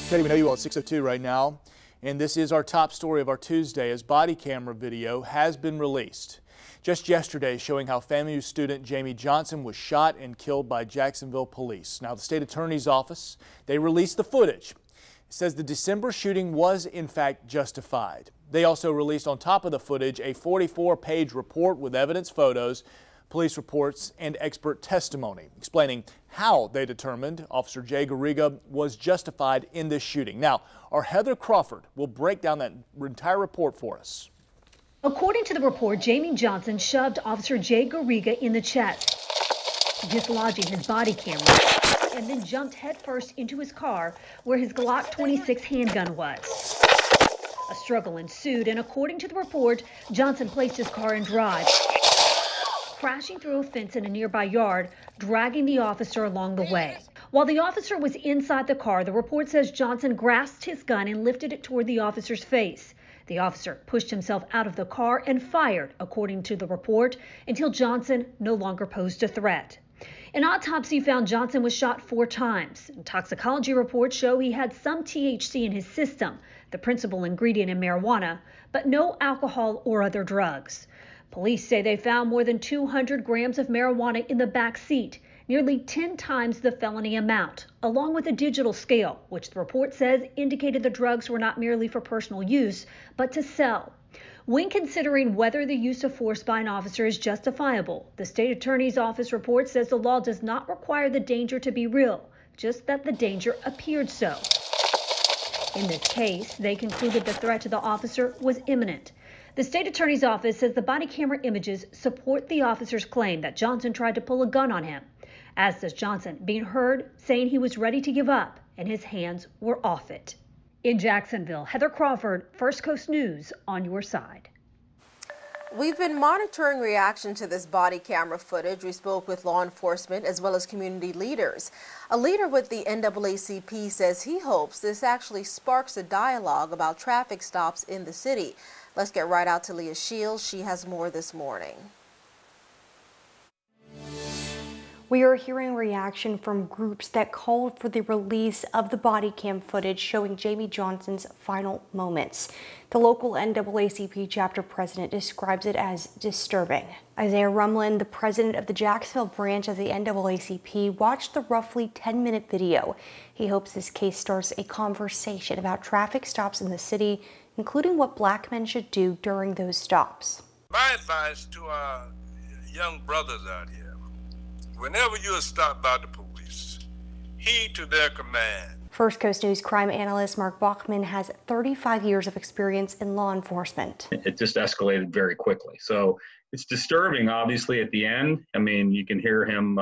Katie, we know you all at 6:02 right now, and this is our top story of our Tuesday as body camera video has been released. Just yesterday, showing how FAMU student Jamee Johnson was shot and killed by Jacksonville police. Now, the state attorney's office, they released the footage. It says the December shooting was in fact justified. They also released on top of the footage a 44-page report with evidence, photos, police reports, and expert testimony explaining how they determined Officer Jay Garriga was justified in this shooting. Now, our Heather Crawford will break down that entire report for us. According to the report, Jamee Johnson shoved Officer Jay Garriga in the chest, dislodging his body camera, and then jumped headfirst into his car where his Glock 26 handgun was. A struggle ensued, and according to the report, Johnson placed his car in drive, crashing through a fence in a nearby yard, dragging the officer along the way. While the officer was inside the car, the report says Johnson grasped his gun and lifted it toward the officer's face. The officer pushed himself out of the car and fired, according to the report, until Johnson no longer posed a threat. An autopsy found Johnson was shot 4 times. Toxicology reports show he had some THC in his system, the principal ingredient in marijuana, but no alcohol or other drugs. Police say they found more than 200 grams of marijuana in the back seat, nearly 10 times the felony amount, along with a digital scale, which the report says indicated the drugs were not merely for personal use, but to sell. When considering whether the use of force by an officer is justifiable, the state attorney's office report says the law does not require the danger to be real, just that the danger appeared so. In this case, they concluded the threat to the officer was imminent. The state attorney's office says the body camera images support the officer's claim that Johnson tried to pull a gun on him, as does Johnson being heard saying he was ready to give up and his hands were off it. In Jacksonville, Heather Crawford, First Coast News, on your side. We've been monitoring reaction to this body camera footage. We spoke with law enforcement as well as community leaders. A leader with the NAACP says he hopes this actually sparks a dialogue about traffic stops in the city. Let's get right out to Leah Shields. She has more this morning. We are hearing reaction from groups that called for the release of the body cam footage showing Jamee Johnson's final moments. The local NAACP chapter president describes it as disturbing. Isaiah Rumlin, the president of the Jacksonville branch of the NAACP, watched the roughly 10-minute video. He hopes this case starts a conversation about traffic stops in the city, including what black men should do during those stops. My advice to our young brothers out here: whenever you are stopped by the police, heed to their command. First Coast News crime analyst Mark Bachman has 35 years of experience in law enforcement. It just escalated very quickly. So it's disturbing, obviously, at the end. I mean, you can hear him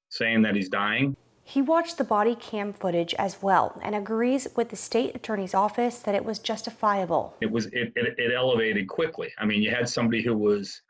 saying that he's dying. He watched the body cam footage as well and agrees with the state attorney's office that it was justifiable. It elevated quickly. I mean, you had somebody who was,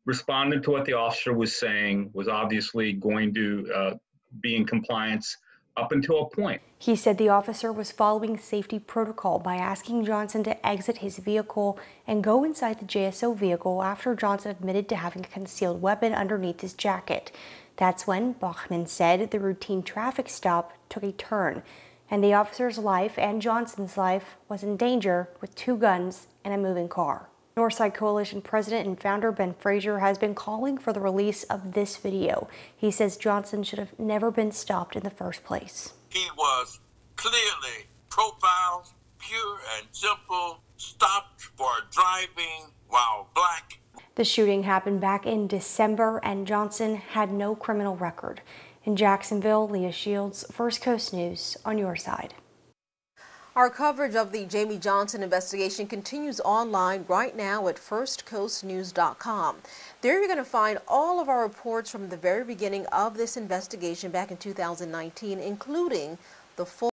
responded to what the officer was saying, was obviously going to be in compliance up until a point. He said the officer was following safety protocol by asking Johnson to exit his vehicle and go inside the JSO vehicle after Johnson admitted to having a concealed weapon underneath his jacket. That's when, Bachman said, the routine traffic stop took a turn, and the officer's life and Johnson's life was in danger with 2 guns and a moving car. Northside Coalition president and founder Ben Frazier has been calling for the release of this video. He says Johnson should have never been stopped in the first place. He was clearly profiled, pure and simple, stopped for driving while black. The shooting happened back in December, and Johnson had no criminal record. In Jacksonville, Leah Shields, First Coast News, on your side. Our coverage of the Jamee Johnson investigation continues online right now at firstcoastnews.com. There you're going to find all of our reports from the very beginning of this investigation back in 2019, including the full